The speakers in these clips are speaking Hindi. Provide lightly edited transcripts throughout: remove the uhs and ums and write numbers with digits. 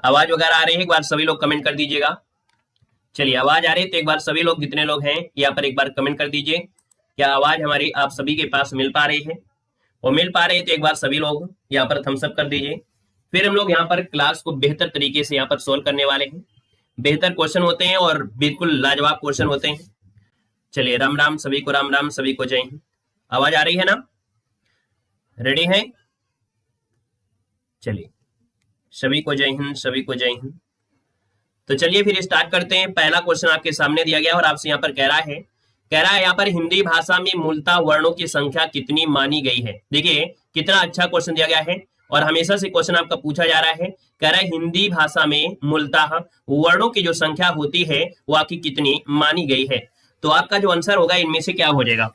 आवाज वगैरह आ रही है? एक बार सभी लोग कमेंट कर दीजिएगा। चलिए, आवाज आ रही है तो एक बार सभी लोग, जितने लोग हैं यहाँ पर, एक बार कमेंट कर दीजिए। क्या आवाज हमारी आप सभी के पास मिल पा रही है? और मिल पा रही है तो एक बार सभी लोग यहाँ पर थम्स अप कर दीजिए। फिर हम लोग यहाँ पर क्लास को बेहतर तरीके से यहाँ पर सोल्व करने वाले हैं। बेहतर क्वेश्चन होते हैं और बिल्कुल लाजवाब क्वेश्चन होते हैं। चलिए, राम राम सभी को, राम राम सभी को, जय हिंद। आवाज आ रही है ना? रेडी है? चलिए, सभी को जय हिंद, सभी को जय हिंद। तो चलिए फिर स्टार्ट करते हैं। पहला क्वेश्चन आपके सामने दिया गया और आपसे यहाँ पर कह रहा है यहाँ पर हिंदी भाषा में मूलतः वर्णों की संख्या कितनी मानी गई है। देखिए कितना अच्छा क्वेश्चन दिया गया है और हमेशा से क्वेश्चन आपका पूछा जा रहा है। कह रहा है हिंदी भाषा में मूलतः वर्णों की जो संख्या होती है वो आपकी कितनी मानी गई है। तो आपका जो आंसर होगा इनमें से क्या हो जाएगा?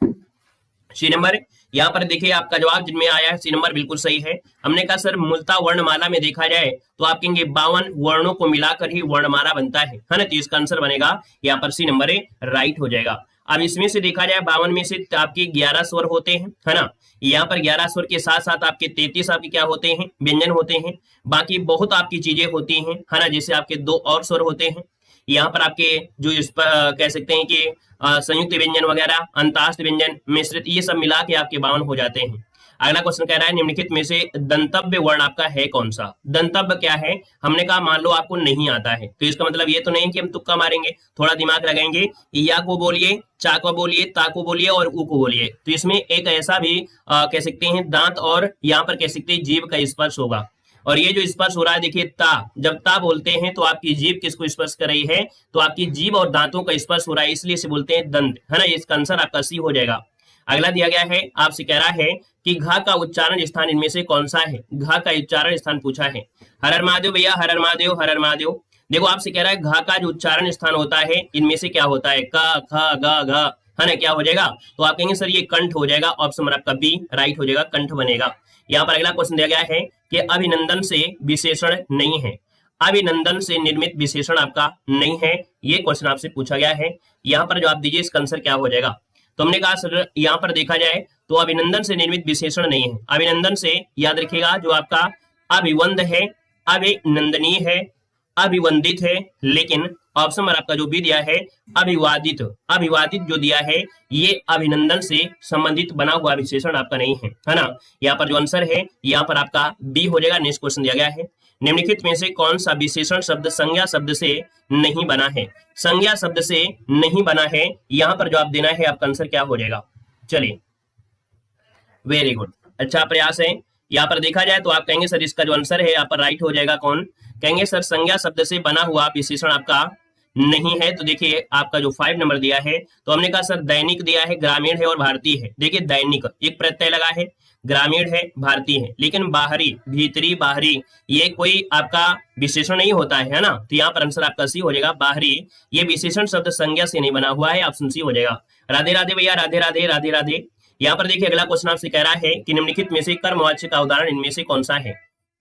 C number. यहाँ पर देखिए आपका जवाब जिनमें आया है सी नंबर बिल्कुल सही है। हमने कहा सर मूलतः वर्णमाला में देखा जाए तो आप कहेंगे 52 वर्णों को मिलाकर ही वर्णमाला बनता है ना। तो इसका आंसर बनेगा यहाँ पर सी नंबर राइट हो जाएगा। अब इसमें से देखा जाए 52 में से आपके 11 स्वर होते हैं, है ना। यहाँ पर 11 स्वर के साथ साथ आपके 33 आपके क्या होते हैं? व्यंजन होते हैं। बाकी बहुत आपकी चीजें होती हैं, है ना। जैसे आपके 2 और स्वर होते हैं। यहाँ पर आपके जो इस पर कह सकते हैं कि संयुक्त व्यंजन वगैरह, अंतास्थ व्यंजन, मिश्रित, ये सब मिला के आपके 52 हो जाते हैं। अगला क्वेश्चन कह रहा है निम्नलिखित में से दंतव्य वर्ण आपका है कौन सा? दंतव्य क्या है? हमने कहा मान लो आपको नहीं आता है तो इसका मतलब ये तो नहीं कि हम तुक्का मारेंगे, थोड़ा दिमाग लगाएंगे। या को बोलिए, चा को बोलिए, ता को बोलिए और ऊ को बोलिए। तो इसमें एक ऐसा भी कह सकते हैं दांत और यहाँ पर कह सकते हैं जीभ का स्पर्श होगा। और ये जो स्पर्श हो रहा है देखिए ता, जब ता बोलते हैं तो आपकी जीभ किसको स्पर्श कर रही है? तो आपकी जीभ और दांतों का स्पर्श हो रहा है, इसलिए इसे बोलते हैं दंत, है ना। इसका आंसर आपका सी हो जाएगा। अगला दिया गया है, आपसे कह रहा है कि घा का उच्चारण स्थान इनमें से कौन सा है? घा का उच्चारण स्थान पूछा है। हर हर महादेव भैया, हर हर महादेव, हर हर महादेव। देखो आपसे कह रहा है घा का जो उच्चारण स्थान होता है इनमें से क्या होता है? का, ख, ग, घ, है ना। क्या हो जाएगा? तो आप कहेंगे सर ये कंठ हो जाएगा। ऑप्शन नंबर आपका बी राइट हो जाएगा, कंठ बनेगा। यहाँ पर अगला क्वेश्चन दिया गया है कि अभिनंदन से विशेषण नहीं है। अभिनंदन से निर्मित विशेषण आपका नहीं है, ये क्वेश्चन आपसे पूछा गया है। यहाँ पर जवाब दीजिए, इसका आंसर क्या हो जाएगा? तो हमने कहा सर यहाँ पर देखा जाए तो अभिनंदन से निर्मित विशेषण नहीं है। अभिनंदन से याद रखिएगा जो आपका अभिवंद है, अभिनंदनीय है, अभिवंदित है। लेकिन ऑप्शन नंबर आपका जो भी दिया है अभिवादित, अभिवादित जो दिया है ये अभिनंदन से संबंधित बना हुआ विशेषण आपका नहीं है ना। यहाँ पर जो आंसर है यहाँ पर आपका बी हो जाएगा। नेक्स्ट क्वेश्चन दिया गया है निम्नलिखित में से कौन सा विशेषण शब्द संज्ञा शब्द से नहीं बना है? संज्ञा शब्द से नहीं बना है, यहाँ पर जवाब देना है। आपका आंसर क्या हो जाएगा? चलिए, वेरी गुड, अच्छा प्रयास है। यहाँ पर देखा जाए तो आप कहेंगे सर इसका जो आंसर है यहाँ पर राइट हो जाएगा। कौन? कहेंगे सर संज्ञा शब्द से बना हुआ विशेषण आपका नहीं है। तो देखिए आपका जो 5 नंबर दिया है तो हमने कहा सर दैनिक दिया है, ग्रामीण है और भारतीय है। देखिए दैनिक एक प्रत्यय लगा है, ग्रामीण है, भारतीय है, लेकिन बाहरी, भीतरी, बाहरी ये कोई आपका विशेषण नहीं होता है ना। तो यहाँ पर आंसर आपका सी हो जाएगा, बाहरी। ये विशेषण शब्द संज्ञा से नहीं बना हुआ है, ऑप्शन सी हो जाएगा। राधे राधे भैया, राधे राधे, राधे राधे। यहाँ पर देखिए अगला क्वेश्चन आपसे कह रहा है कि निम्नलिखित में से कर्मवाच्य का उदाहरण इनमें से कौन सा है?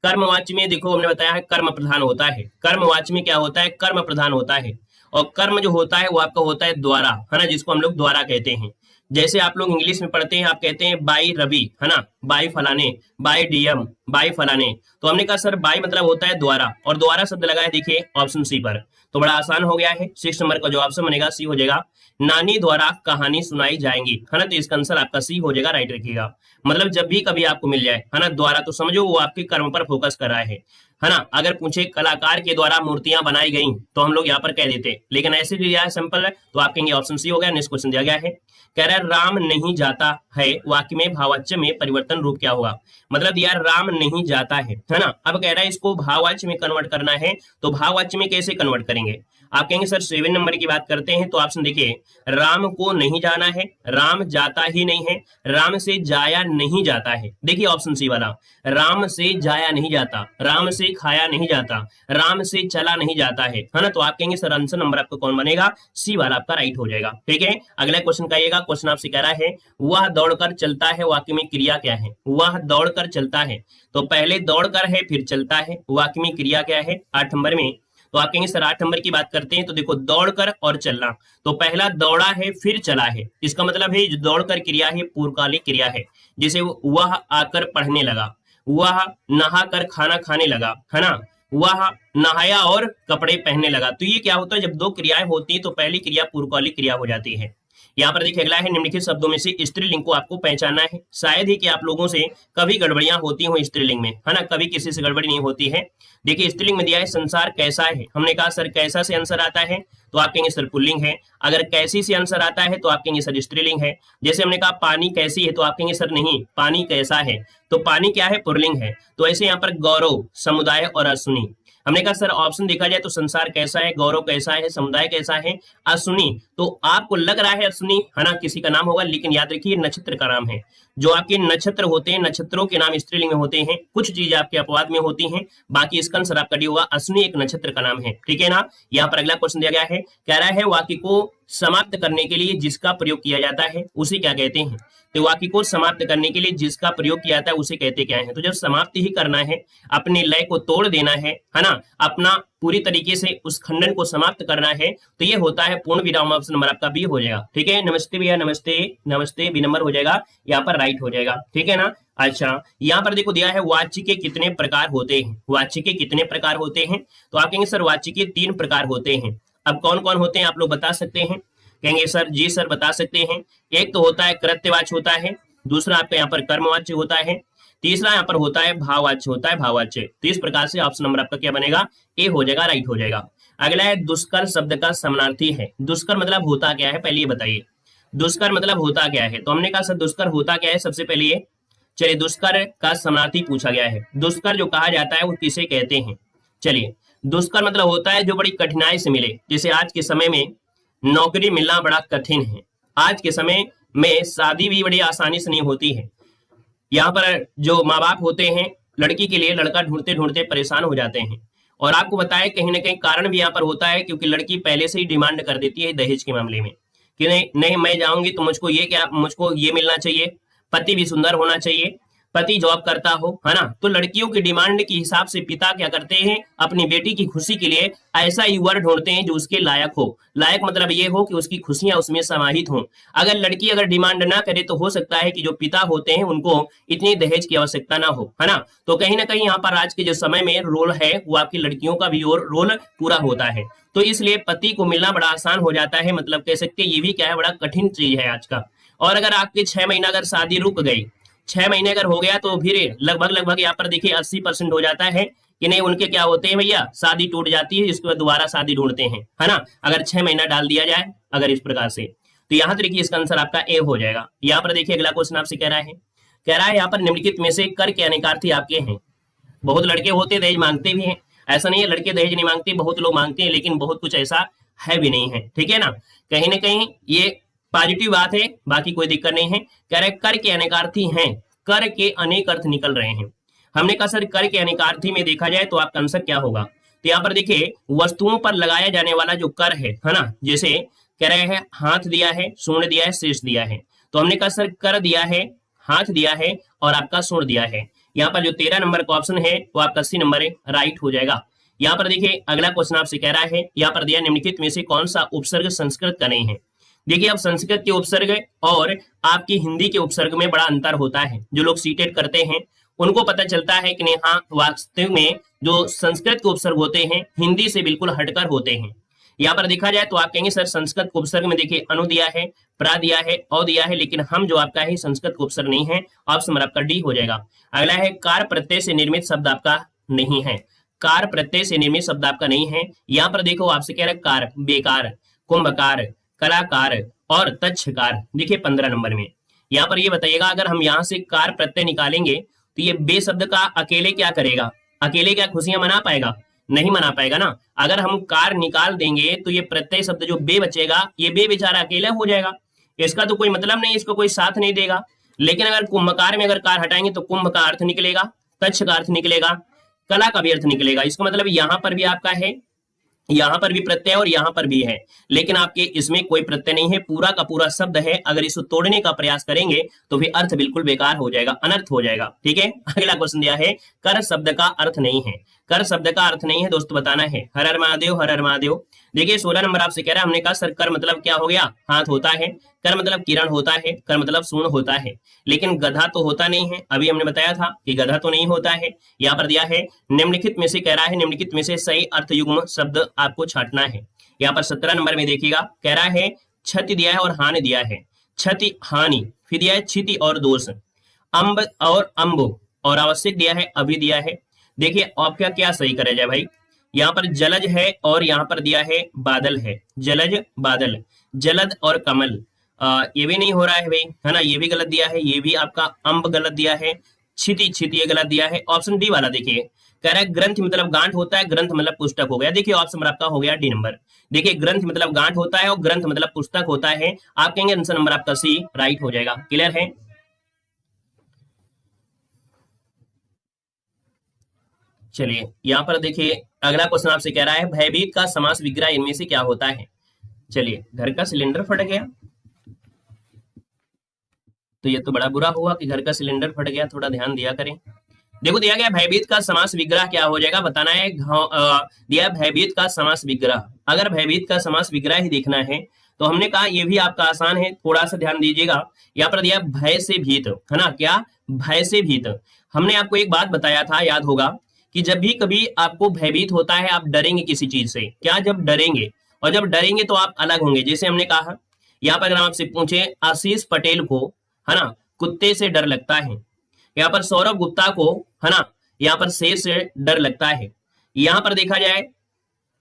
कर्मवाच्य में देखो हमने बताया है कर्म प्रधान होता है। कर्मवाच्य में क्या होता है? कर्म प्रधान होता है। और कर्म जो होता है वो आपका होता है द्वारा, है ना, जिसको हम लोग द्वारा कहते हैं। जैसे आप लोग इंग्लिश में पढ़ते हैं, आप कहते हैं बाई रवि, है ना, बाई फलाने, बाई डीएम, बाई फलाने। तो हमने कहा सर बाई मतलब होता है द्वारा, और द्वारा शब्द लगा है देखिए ऑप्शन सी पर। तो बड़ा आसान हो गया है। 6 नंबर का जो ऑप्शन बनेगा सी हो जाएगा। नानी द्वारा कहानी सुनाई जाएंगी, है ना। तो इसका आंसर आपका सी हो जाएगा, राइट रखिएगा। मतलब जब भी कभी आपको मिल जाए, है ना, द्वारा, तो समझो वो आपके कर्म पर फोकस कर रहा है ना। अगर पूछे कलाकार के द्वारा मूर्तियां बनाई गई तो हम लोग यहाँ पर कह देते, लेकिन ऐसे दिया है सिंपल है तो आप कहेंगे ऑप्शन सी हो गया। नेक्स्ट क्वेश्चन दिया गया है, कह रहा है राम नहीं जाता है, वाक्य में भाववाच्य में परिवर्तन रूप क्या होगा? मतलब यार राम नहीं जाता है ना। अब कह रहा है इसको भाववाच्य में कन्वर्ट करना है, तो भाववाच्य में कैसे कन्वर्ट करेंगे? आप कहेंगे सर 7 नंबर की बात करते हैं तो ऑप्शन देखिए, राम को नहीं जाना है, राम जाता ही नहीं है, राम से जाया नहीं जाता है। देखिए ऑप्शन सी वाला, राम से जाया नहीं जाता, राम से खाया नहीं जाता, राम से चला नहीं जाता है ना। तो आप कहेंगे सर आंसर नंबर आपका कौन बनेगा? सी वाला आपका राइट हो जाएगा। ठीक है, अगला क्वेश्चन का आइएगा। क्वेश्चन आपसे कह रहा है वह दौड़कर चलता है, वाक्य में क्रिया क्या है? वह दौड़कर चलता है, तो पहले दौड़कर है फिर चलता है, वाक्य में क्रिया क्या है? 8 नंबर में। तो आप कहेंगे सर 8 नंबर की बात करते हैं तो देखो दौड़कर और चलना, तो पहला दौड़ा है फिर चला है। इसका मतलब है जो दौड़कर क्रिया है पूर्वकालिक क्रिया है। जैसे वह आकर पढ़ने लगा, वह नहाकर खाना खाने लगा, है ना, वह नहाया और कपड़े पहनने लगा। तो ये क्या होता है, जब दो क्रियाएं होती है तो पहली क्रिया पूर्वकालिक क्रिया हो जाती है। यहाँ पर देखिए अगला है, निम्नलिखित शब्दों में से स्त्रीलिंग को आपको पहचानना है। शायद ही कि आप लोगों से कभी गड़बड़ियां होती हो स्त्रीलिंग में, है ना, कभी किसी से गड़बड़ी नहीं होती है। देखिए स्त्रीलिंग में दिया है संसार कैसा है। हमने कहा सर कैसा से आंसर आता है, तो आप कहेंगे सर पुल्लिंग है। अगर कैसी से आंसर आता है तो आप कहेंगे सर स्त्रीलिंग है। जैसे हमने कहा पानी कैसी है, तो आप कहेंगे सर नहीं पानी कैसा है, तो पानी क्या है, पुल्लिंग है। तो ऐसे यहाँ पर गौरव, समुदाय और अश्विनी। हमने कहा सर ऑप्शन देखा जाए तो संसार कैसा है, गौरव कैसा है, समुदाय कैसा है, अश्विनी। तो आपको लग रहा है अश्विनी, है ना, किसी का नाम होगा, लेकिन याद रखिए नक्षत्र का नाम है। जो आपके नक्षत्र होते हैं, नक्षत्रों के नाम स्त्रीलिंग में होते हैं, कुछ चीजें आपके अपवाद में होती हैं, बाकी इसका आंसर आपका डी होगा। अश्विनी एक नक्षत्र का नाम है, ठीक है ना। यहाँ पर अगला क्वेश्चन दिया गया है, कह रहा है वाक्य को समाप्त करने के लिए जिसका प्रयोग किया जाता है उसे क्या कहते हैं। तो वाक्य को समाप्त करने के लिए जिसका प्रयोग किया जाता है उसे कहते क्या है। तो जब समाप्त ही करना है, अपने लय को तोड़ देना है ना, अपना पूरी तरीके से उस खंडन को समाप्त करना है, तो ये होता है पूर्ण विराम। ऑप्शन नंबर आपका बी हो जाएगा, ठीक है। नमस्ते भैया, नमस्ते नमस्ते, बी नंबर हो जाएगा, यहाँ पर राइट हो जाएगा, ठीक है ना। अच्छा यहाँ पर देखो दिया है वाच्य के कितने प्रकार होते हैं। वाच्य के कितने प्रकार होते हैं, तो आप कहेंगे सर वाच्य के 3 प्रकार होते हैं। अब कौन कौन होते हैं आप लोग बता सकते हैं, कहेंगे सर जी सर बता सकते हैं। एक तो होता है कृत्यवाच्य होता है, दूसरा आपका यहाँ पर कर्मवाच्य होता है, तीसरा यहाँ पर होता है भाववाच्य होता है, भाववाच्य। तो इस प्रकार से ऑप्शन नंबर आपका क्या बनेगा, ए हो जाएगा, राइट हो जाएगा। अगला है दुष्कर शब्द का समानार्थी है। दुष्कर मतलब होता क्या है, पहले ये बताइए दुष्कर मतलब होता क्या है। तो हमने कहा सर दुष्कर होता क्या है, सबसे पहले ये चलिए दुष्कर का समानार्थी पूछा गया है। दुष्कर जो कहा जाता है वो किसे कहते हैं। चलिए दुष्कर मतलब होता है जो बड़ी कठिनाई से मिले। जैसे आज के समय में नौकरी मिलना बड़ा कठिन है, आज के समय में शादी भी बड़ी आसानी से नहीं होती है। यहाँ पर जो माँ बाप होते हैं लड़की के लिए लड़का ढूंढते ढूंढते परेशान हो जाते हैं। और आपको बताया कहीं ना कहीं कारण भी यहाँ पर होता है, क्योंकि लड़की पहले से ही डिमांड कर देती है दहेज के मामले में कि नहीं मैं जाऊंगी तो मुझको ये मिलना चाहिए, पति भी सुंदर होना चाहिए, पति जॉब करता हो, है ना। तो लड़कियों की डिमांड के हिसाब से पिता क्या करते हैं, अपनी बेटी की खुशी के लिए ऐसा ही वर ढूंढते हैं जो उसके लायक हो। लायक मतलब ये हो कि उसकी खुशियां उसमें समाहित हों। अगर लड़की अगर डिमांड ना करे तो हो सकता है कि जो पिता होते हैं उनको इतनी दहेज की आवश्यकता ना हो, है ना। तो कहीं ना कहीं यहाँ पर आज के जो समय में रोल है वो आपकी लड़कियों का भी और रोल पूरा होता है। तो इसलिए पति को मिलना बड़ा आसान हो जाता है, मतलब कह सकते हैं ये भी क्या है, बड़ा कठिन चीज है आज का। और अगर आपके 6 महीना अगर शादी रुक गई, 6 महीने अगर हो गया तो फिर लगभग यहाँ पर देखिए 80% हो जाता है कि नहीं उनके क्या होते हैं भैया, शादी टूट जाती है, इसके बाद दोबारा शादी ढूंढते हैं, है ना। अगर 6 महीना डाल दिया जाए अगर इस प्रकार से, तो यहाँ तो देखिए इसका आंसर आपका ए हो जाएगा। यहाँ पर देखिए अगला क्वेश्चन आपसे कह रहा है यहाँ पर निम्नलिखित में से कर के अनेकार्थी आपके हैं। बहुत लड़के होते दहेज मांगते भी हैं, ऐसा नहीं है लड़के दहेज नहीं मांगते, बहुत लोग मांगते हैं, लेकिन बहुत कुछ ऐसा है भी नहीं है, ठीक है ना। कहीं ना कहीं ये पॉजिटिव बात है, बाकी कोई दिक्कत नहीं है। कह रहे कर के अनेकार्थी हैं, कर के अनेक अर्थ निकल रहे हैं। हमने कहा सर कर के अनेकार्थी में देखा जाए तो आपका आंसर क्या होगा। तो यहाँ पर देखिए वस्तुओं पर लगाया जाने वाला जो कर है ना, जैसे कह रहे हैं हाथ दिया है, सूंड दिया है, शीश दिया है। तो हमने कहा सर कर दिया है, हाथ दिया है और आपका सूंड दिया है। यहाँ पर जो 13 नंबर का ऑप्शन है वो आपका सी नंबर है, राइट हो जाएगा। यहाँ पर देखिए अगला क्वेश्चन आपसे कह रहा है, यहाँ पर दिया निम्नलिखित में से कौन सा उपसर्ग संस्कृत का नहीं है। देखिए अब संस्कृत के उपसर्ग और आपकी हिंदी के उपसर्ग में बड़ा अंतर होता है। जो लोग सीटेट करते हैं उनको पता चलता है कि नहीं हाँ वास्तव में जो संस्कृत के उपसर्ग होते हैं हिंदी से बिल्कुल हटकर होते हैं। यहाँ पर देखा जाए तो आप कहेंगे सर संस्कृत के उपसर्ग में देखिए अनु दिया है, प्रा दिया है, औ दिया है, लेकिन हम जो आपका है संस्कृत के उपसर्ग नहीं है। ऑप्शन नंबर आपका डी हो जाएगा। अगला है कार प्रत्यय से निर्मित शब्द आपका नहीं है। कार प्रत्यय से निर्मित शब्द आपका नहीं है। यहाँ पर देखो आपसे कह रहा है कार, बेकार, कुंभकार, कलाकार और तच्छकार। देखिए 15 नंबर में यहाँ पर ये बताइएगा अगर हम यहाँ से कार प्रत्यय निकालेंगे तो ये बे शब्द का अकेले क्या करेगा, अकेले क्या खुशियां मना पाएगा, नहीं मना पाएगा ना। अगर हम कार निकाल देंगे तो ये प्रत्यय शब्द जो बे बचेगा ये बे बेचारा अकेला हो जाएगा, इसका तो कोई मतलब नहीं, इसको कोई साथ नहीं देगा। लेकिन अगर कुंभकार में अगर कार हटाएंगे तो कुंभ का अर्थ निकलेगा, तच्छ का अर्थ निकलेगा, कला का भी अर्थ निकलेगा। इसका मतलब यहाँ पर भी आपका है, यहाँ पर भी प्रत्यय और यहाँ पर भी है, लेकिन आपके इसमें कोई प्रत्यय नहीं है, पूरा का पूरा शब्द है। अगर इसको तोड़ने का प्रयास करेंगे तो फिर अर्थ बिल्कुल बेकार हो जाएगा, अनर्थ हो जाएगा, ठीक है। अगला क्वेश्चन दिया है कर शब्द का अर्थ नहीं है। कर शब्द का अर्थ नहीं है दोस्तों, बताना है। हर हर महादेव, हर हर महादेव। देखिए 16 नंबर आपसे कह रहा है, हमने कहा सर कर मतलब क्या हो गया, हाथ होता है, कर मतलब किरण होता है, कर मतलब सूर्ण होता है, लेकिन गधा तो होता नहीं है। अभी हमने बताया था कि गधा तो नहीं होता है। यहाँ पर दिया है निम्नलिखित में से, कह रहा है निम्नलिखित में से सही अर्थ युग्म शब्द आपको छांटना है। यहाँ पर 17 नंबर में देखिएगा, कह रहा है क्षति दिया है और हानि दिया है, क्षति हानि, फिर दिया है क्षिति और दोष, अम्ब और अम्बो, और आवश्यक दिया है, अभी दिया है। देखिए आपका क्या सही करे जाए भाई, यहाँ पर जलज है और यहाँ पर दिया है बादल है, जलज बादल, जलद और कमल, ये भी नहीं हो रहा है भाई, है ना, ये भी गलत दिया है, ये भी आपका अम्ब गलत दिया है, क्षिति क्षिति ये गलत दिया है। ऑप्शन डी वाला देखिए, कह रहा है ग्रंथ मतलब गांठ होता है, ग्रंथ मतलब पुस्तक हो गया। देखिए ऑप्शन आपका हो गया डी नंबर। देखिए ग्रंथ मतलब गांठ होता है और ग्रंथ मतलब पुस्तक होता है, आप कहेंगे आंसर नंबर आपका सी राइट हो जाएगा। क्लियर है? चलिए यहाँ पर देखिए अगला क्वेश्चन आपसे कह रहा है भयभीत का समास विग्रह इनमें से क्या होता है। चलिए घर का सिलेंडर फट गया, तो ये तो बड़ा बुरा हुआ कि घर का सिलेंडर फट गया, थोड़ा ध्यान दिया करें। देखो दिया गया भयभीत का समास विग्रह क्या हो जाएगा, बताना है। दिया भयभीत का समास विग्रह, अगर भयभीत का समास विग्रह ही देखना है तो हमने कहा ये भी आपका आसान है, थोड़ा सा ध्यान दीजिएगा। यहाँ पर दिया भय से भीत, है ना, क्या भय से भीत। हमने आपको एक बात बताया था, याद होगा, कि जब भी कभी आपको भयभीत होता है, आप डरेंगे किसी चीज से, क्या, जब डरेंगे, और जब डरेंगे तो आप अलग होंगे। जैसे हमने कहा यहाँ पर अगर आपसे पूछे आशीष पटेल को, है ना, कुत्ते से डर लगता है, यहाँ पर सौरभ गुप्ता को, है ना, यहाँ पर शेर से डर लगता है। यहाँ पर देखा जाए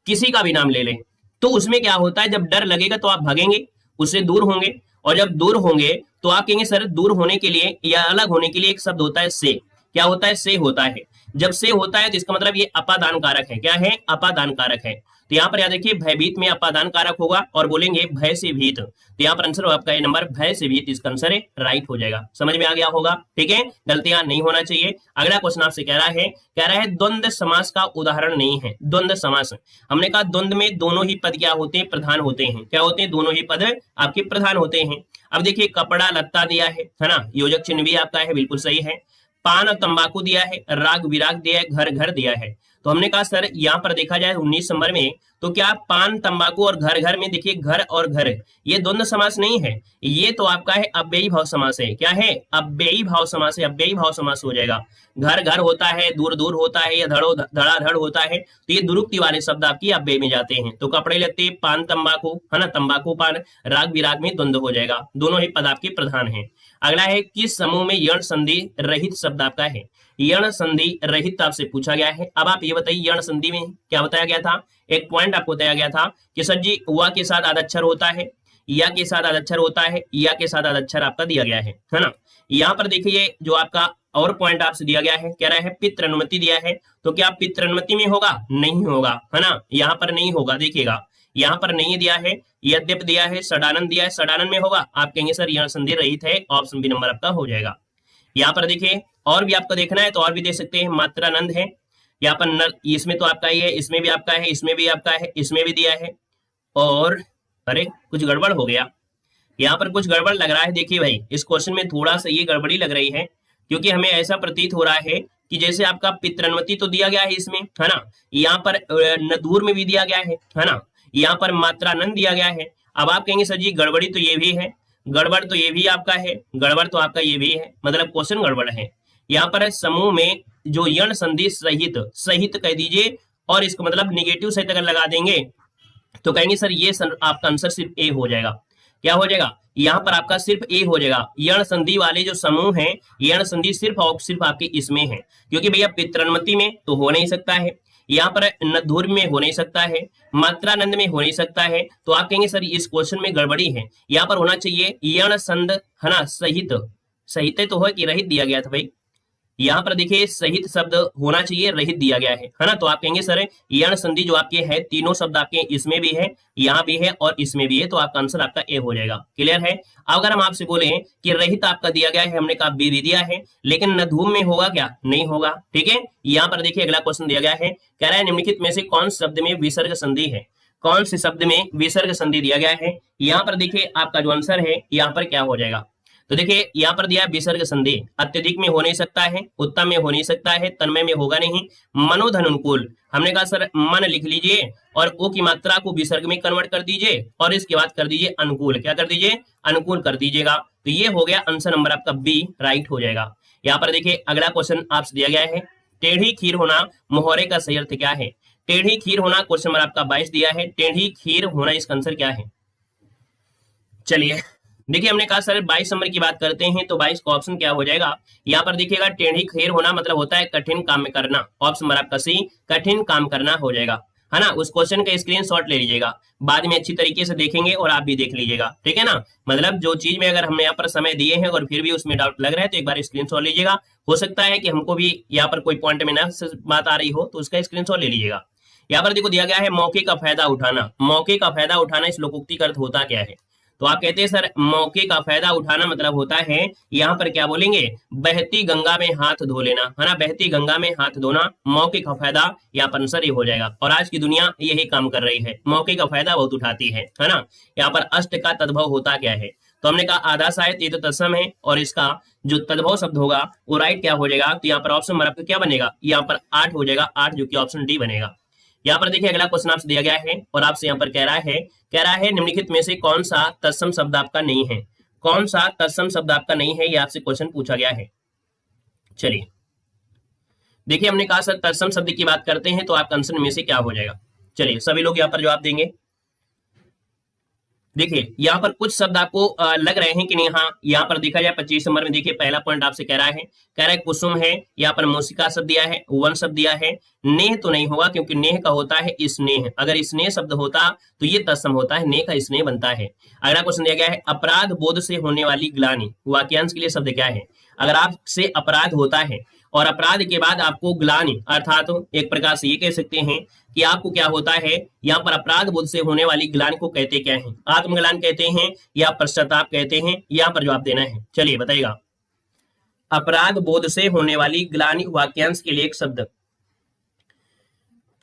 किसी का भी नाम ले लें तो उसमें क्या होता है, जब डर लगेगा तो आप भागेंगे, उससे दूर होंगे, और जब दूर होंगे तो आप कहेंगे सर दूर होने के लिए या अलग होने के लिए एक शब्द होता है से, क्या होता है, से होता है। जब से होता है तो इसका मतलब ये अपादान कारक है, क्या है, अपादान कारक है। तो यहाँ पर याद रखिए भयभीत में अपादान कारक होगा और बोलेंगे भय से भीत, तो यहाँ पर आंसर आपका ये नंबर भय से भीत, इसका आंसर है राइट हो जाएगा। समझ में आ गया होगा, ठीक है, गलतियां नहीं होना चाहिए। अगला क्वेश्चन आपसे कह रहा है द्वंद्व समास का उदाहरण नहीं है। द्वंद्व समास, हमने कहा द्वंद्व में दोनों ही पद क्या होते हैं, प्रधान होते हैं, क्या होते हैं, दोनों ही पद आपके प्रधान होते हैं। अब देखिए कपड़ा लत्ता दिया है ना, योजक चिन्ह भी आपका है, बिल्कुल सही है। पान और तंबाकू दिया है, राग विराग दिया है, घर घर दिया है। तो हमने कहा सर यहाँ पर देखा जाए 19 नंबर में, तो क्या पान तंबाकू और घर घर में, देखिए घर और घर ये द्वंद्व समास नहीं है, ये तो आपका है अव्ययी भाव समास है। क्या है, अव्ययी भाव समास है, अव्ययी भाव समास हो जाएगा। घर घर होता है, दूर दूर होता है, या धड़ो धड़ाधड़ होता है, तो ये दुरुक्ति वाले शब्द आपकी अव्यय में जाते हैं। तो कपड़े लत्ते, पान तंबाकू, है ना, तंबाकू पान, राग विराग में द्वंद्व हो जाएगा, दोनों ही पद आपके प्रधान है। अगला है किस समूह में यण संधि रहित शब्द आपका है, यण संधि रहित आपसे पूछा गया है। अब आप ये बताइए यण संधि में क्या बताया गया था, एक पॉइंट आपको बताया गया था कि सर जी व के साथ आदक्षर होता है, या के साथ आदक्षर होता है, या के साथ आदक्षर आपका दिया गया है ना। यहाँ पर देखिए जो आपका और पॉइंट आपसे दिया गया है, कह रहा है पितृ अनुमति दिया है, तो क्या पितृ अनुमति में होगा, नहीं होगा, है ना, यहाँ पर नहीं होगा। देखिएगा यहाँ पर नहीं दिया है, यद्यप दिया है, सडानंद दिया है, सडानंद में होगा, आप कहेंगे सर यह संधि रहित है, ऑप्शन बी नंबर आपका हो जाएगा। यहाँ पर देखिए और भी आपको देखना है तो और भी दे सकते हैं, मात्रानंद है, यहाँ पर नर, इसमें तो आपका ही है, इसमें भी आपका है, इसमें भी आपका है, इसमें भी दिया है, और अरे कुछ गड़बड़ हो गया, यहाँ पर कुछ गड़बड़ लग रहा है। देखिए भाई इस क्वेश्चन में थोड़ा सा ये गड़बड़ी लग रही है, क्योंकि हमें ऐसा प्रतीत हो रहा है कि जैसे आपका पितृनुमति तो दिया गया है इसमें, है ना, यहाँ पर नदूर में भी दिया गया है ना, यहाँ पर मात्रानंद दिया गया है। अब आप कहेंगे सर जी गड़बड़ी तो ये भी है, गड़बड़ तो ये भी आपका है, गड़बड़ तो आपका ये भी है, मतलब क्वेश्चन गड़बड़ है। यहाँ पर समूह में जो यण संधि सहित, सहित कह दीजिए, और इसको मतलब निगेटिव सहित अगर लगा देंगे तो कहेंगे सर ये आपका आंसर सिर्फ ए हो जाएगा। क्या हो जाएगा, यहाँ पर आपका सिर्फ ए हो जाएगा। यण संधि वाले जो समूह हैं, यण संधि सिर्फ और सिर्फ आपके इसमें है, क्योंकि भैया पितृनुमति में तो हो नहीं सकता है, यहाँ पर नधुर में हो नहीं सकता है, मात्रानंद में हो नहीं सकता है, तो आप कहेंगे सर इस क्वेश्चन में गड़बड़ी है, यहाँ पर होना चाहिए यण संध, है ना, सहित, सहित तो है कि रहित दिया गया था भाई, यहाँ पर देखिए सहित शब्द होना चाहिए, रहित दिया गया है ना। तो आप कहेंगे सर यण संधि जो आपके है, तीनों शब्द आपके इसमें भी है, यहाँ भी है और इसमें भी है, तो आपका आंसर आपका ए हो जाएगा। क्लियर है। अगर हम आपसे बोले कि रहित आपका दिया गया है, हमने कहा बी भी दिया है, लेकिन नधूम में होगा क्या, नहीं होगा, ठीक है। यहाँ पर देखिए अगला क्वेश्चन दिया गया है, कह रहा है निम्नलिखित में से कौन शब्द में विसर्ग संधि है, कौन से शब्द में विसर्ग संधि दिया गया है। यहाँ पर देखिए आपका जो आंसर है यहाँ पर क्या हो जाएगा, तो देखिए यहाँ पर दिया है विसर्ग संधि, अत्यधिक में हो नहीं सकता है, उत्तम में हो नहीं सकता है, तन्मय में होगा नहीं, मनोधन अनुकूल। हमने कहा सर मन लिख लीजिए और ओ की मात्रा को विसर्ग में कन्वर्ट कर दीजिए और इसके बाद कर दीजिए अनुकूल। क्या कर दीजिए? अनुकूल कर दीजिएगा। तो ये हो गया आंसर नंबर आपका बी राइट हो जाएगा। यहाँ पर देखिए अगला क्वेश्चन आपसे दिया गया है, टेढ़ी खीर होना मुहावरे का सही अर्थ क्या है? टेढ़ी खीर होना क्वेश्चन नंबर आपका 22 दिया है, टेढ़ी खीर होना इसका आंसर क्या है? चलिए देखिए हमने कहा सर 22 नंबर की बात करते हैं तो 22 का ऑप्शन क्या हो जाएगा? यहाँ पर देखिएगा टेढ़ी खीर होना मतलब होता है कठिन काम में करना, ऑप्शन नंबर आपका सी कठिन काम करना हो जाएगा, है ना। उस क्वेश्चन का स्क्रीनशॉट ले लीजिएगा, बाद में अच्छी तरीके से देखेंगे और आप भी देख लीजिएगा, ठीक है ना। मतलब जो चीज में अगर हमने यहाँ पर समय दिए हैं और फिर भी उसमें डाउट लग रहा है तो एक बार स्क्रीनशॉट लीजिएगा। हो सकता है कि हमको भी यहाँ पर कोई पॉइंट में ना बात आ रही हो तो उसका स्क्रीनशॉट ले लीजिएगा। यहाँ पर देखो दिया गया है मौके का फायदा उठाना, मौके का फायदा उठाना इस लोकोक्ति का अर्थ होता क्या है? तो आप कहते हैं सर मौके का फायदा उठाना मतलब होता है यहाँ पर क्या बोलेंगे? बहती गंगा में हाथ धो लेना, है ना। बहती गंगा में हाथ धोना मौके का फायदा यहाँ पर आंसर ये हो जाएगा। और आज की दुनिया यही काम कर रही है, मौके का फायदा बहुत उठाती है ना। यहाँ पर अष्ट का तद्भव होता क्या है? तो हमने कहा आधा साहित्य, ये तो तत्सम है और इसका जो तद्भव शब्द होगा वो राइट क्या हो जाएगा? तो यहाँ पर ऑप्शन नंबर आपका क्या बनेगा? यहाँ पर 8 हो जाएगा, 8 जो कि ऑप्शन डी बनेगा। यहाँ पर देखिए अगला क्वेश्चन आपसे दिया गया है और आपसे यहाँ पर कह रहा है निम्नलिखित में से कौन सा तत्सम शब्द आपका नहीं है? कौन सा तत्सम शब्द आपका नहीं है, ये आपसे क्वेश्चन पूछा गया है। चलिए देखिए हमने कहा सर तत्सम शब्द की बात करते हैं तो आपका आंसर में से क्या हो जाएगा? चलिए सभी लोग यहाँ पर जवाब देंगे। देखिए यहाँ पर कुछ शब्द आपको लग रहे हैं कि नहीं, हाँ यहाँ पर देखा जाए 25 नंबर में देखिए पहला पॉइंट आपसे कह रहा है कुसुम है, यहाँ पर मूसिका शब्द दिया है, वन शब्द दिया है, नेह तो नहीं होगा क्योंकि नेह का होता है स्नेह, अगर स्नेह शब्द होता तो ये तत्सम होता है, नेह का स्नेह बनता है। अगला क्वेश्चन दिया गया है अपराध बोध से होने वाली ग्लानि, वाक्यांश के लिए शब्द क्या है? अगर आपसे अपराध होता है और अपराध के बाद आपको ग्लानि अर्थात तो एक प्रकार से ये कह सकते हैं कि आपको क्या होता है, यहाँ पर अपराध बोध से होने वाली ग्लानि को कहते क्या है? आत्मग्लानि कहते हैं या पश्चाताप कहते हैं? यहाँ पर जवाब देना है। चलिए बताइएगा। अपराध बोध से होने वाली ग्लानि वाक्यांश के लिए एक शब्द।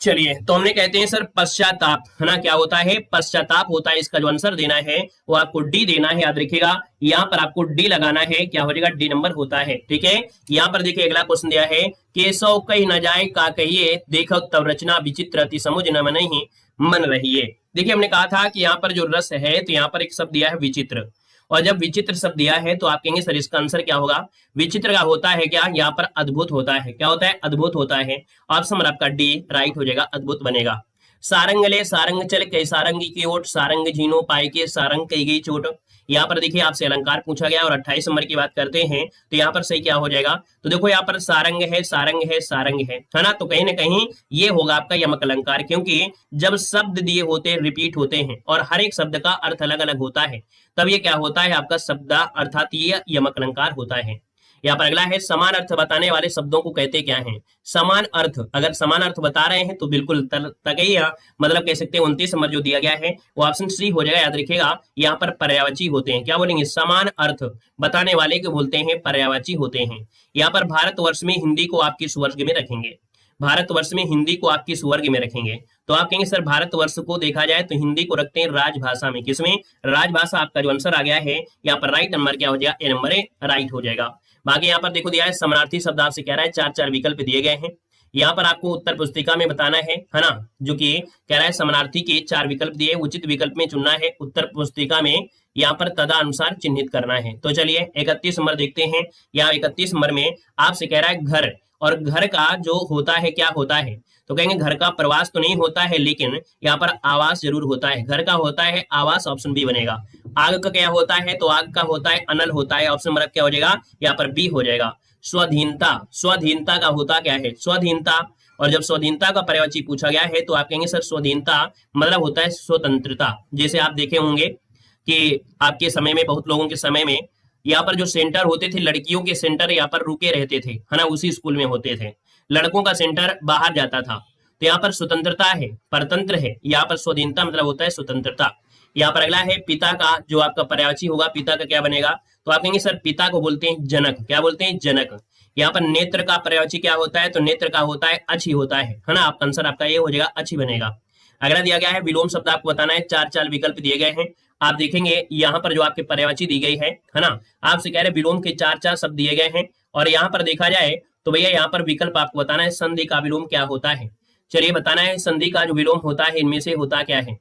चलिए तो हमने कहते हैं सर पश्चाताप, है ना। क्या होता है? पश्चाताप होता है। इसका जो आंसर देना है वो आपको डी देना है, याद रखिएगा। यहाँ पर आपको डी लगाना है, क्या हो जाएगा? डी नंबर होता है, ठीक है। यहाँ पर देखिए अगला क्वेश्चन दिया है केशव कही न जाए का कहिए, देखो तब रचना विचित्र अति समुझ न मनहि मन रहिए। देखिए हमने कहा था कि यहाँ पर जो रस है तो यहाँ पर एक शब्द दिया है विचित्र, और जब विचित्र शब्द दिया है तो आप कहेंगे सर इसका आंसर क्या होगा? विचित्र का होता है क्या? यहाँ पर अद्भुत होता है। क्या होता है? अद्भुत होता है। ऑप्शन नंबर आपका डी राइट हो जाएगा, अद्भुत बनेगा। सारंग ले सारंग चल कई सारंगी की ओट, सारंग झीनो पाए के सारंग कई गई चोट। यहाँ पर देखिए आपसे अलंकार पूछा गया और 28 नंबर की बात करते हैं तो यहाँ पर सही क्या हो जाएगा? तो देखो यहाँ पर सारंग है, सारंग है, सारंग है ना। तो कहीं ना कहीं ये होगा आपका यमक अलंकार, क्योंकि जब शब्द दिए होते हैं रिपीट होते हैं और हर एक शब्द का अर्थ अलग अलग होता है तब ये क्या होता है आपका शब्द अर्थात ये यमक अलंकार होता है। यहाँ पर अगला है समान अर्थ बताने वाले शब्दों को कहते क्या हैं? समान अर्थ, अगर समान अर्थ बता रहे हैं तो बिल्कुल तगैया मतलब कह सकते हैं 29 नंबर जो दिया गया है वो ऑप्शन सी हो जाएगा, याद रखिएगा। यहाँ पर पर्यायवाची होते हैं, क्या बोलेंगे? समान अर्थ बताने वाले को बोलते हैं पर्यायवाची होते हैं। यहाँ पर भारतवर्ष में हिंदी को आप किस वर्ग में रखेंगे? भारतवर्ष में हिंदी को आप किस वर्ग में रखेंगे? तो आप कहेंगे सर भारतवर्ष को देखा जाए तो हिंदी को रखते हैं राजभाषा में। किसमें? राजभाषा। आपका जो आंसर आ गया है यहाँ पर राइट नंबर क्या हो जाएगा? ए नंबर राइट हो जाएगा। बाकी यहाँ पर देखो दिया है समानार्थी शब्द आपसे कह रहा है 4 विकल्प दिए गए हैं। यहाँ पर आपको उत्तर पुस्तिका में बताना है ना, जो कि कह रहा है समानार्थी के 4 विकल्प दिए, उचित विकल्प में चुनना है, उत्तर पुस्तिका में यहाँ पर तदनुसार चिन्हित करना है। तो चलिए 31 नंबर देखते हैं। यहाँ 31 नंबर में आपसे कह रहा है घर, और घर का जो होता है क्या होता है? तो कहेंगे घर का प्रवास तो नहीं होता है लेकिन यहाँ पर आवास जरूर होता है। घर का होता है आवास, ऑप्शन बी बनेगा। आग का क्या होता है? तो आग का होता है अनल होता है, ऑप्शन नंबर क्या हो जाएगा? यहाँ पर बी हो जाएगा। स्वाधीनता, स्वाधीनता का होता क्या है? स्वाधीनता। और जब स्वाधीनता का पर्यायवाची पूछा गया है तो आप कहेंगे सर स्वाधीनता मतलब होता है स्वतंत्रता। जैसे आप देखे होंगे कि आपके समय में, बहुत लोगों के समय में यहाँ पर जो सेंटर होते थे, लड़कियों के सेंटर यहाँ पर रुके रहते थे, है ना, उसी स्कूल में होते थे। लड़कों का सेंटर बाहर जाता था। तो यहाँ पर स्वतंत्रता है, परतंत्र है, यहाँ पर स्वाधीनता मतलब होता है स्वतंत्रता। यहाँ पर अगला है पिता का, जो आपका पर्यायवाची होगा पिता का क्या बनेगा? तो आप कहेंगे सर पिता को बोलते हैं जनक। क्या बोलते हैं? जनक। यहाँ पर नेत्र का पर्यायवाची क्या होता है? तो नेत्र का होता है अच्छी होता है ना। आपका आंसर आपका ये हो जाएगा, अच्छी बनेगा। अगला दिया गया है विलोम शब्द आपको बताना है। 4 विकल्प दिए गए हैं। आप देखेंगे यहाँ पर जो आपके पर्यायवाची दी गई है ना, आपसे कह रहे विलोम के 4 शब्द दिए गए हैं, और यहाँ पर देखा जाए तो भैया यहाँ पर विकल्प आपको बताना है संधि का विलोम क्या होता है। चलिए बताना है संधि का जो विलोम होता है इनमें से होता क्या है।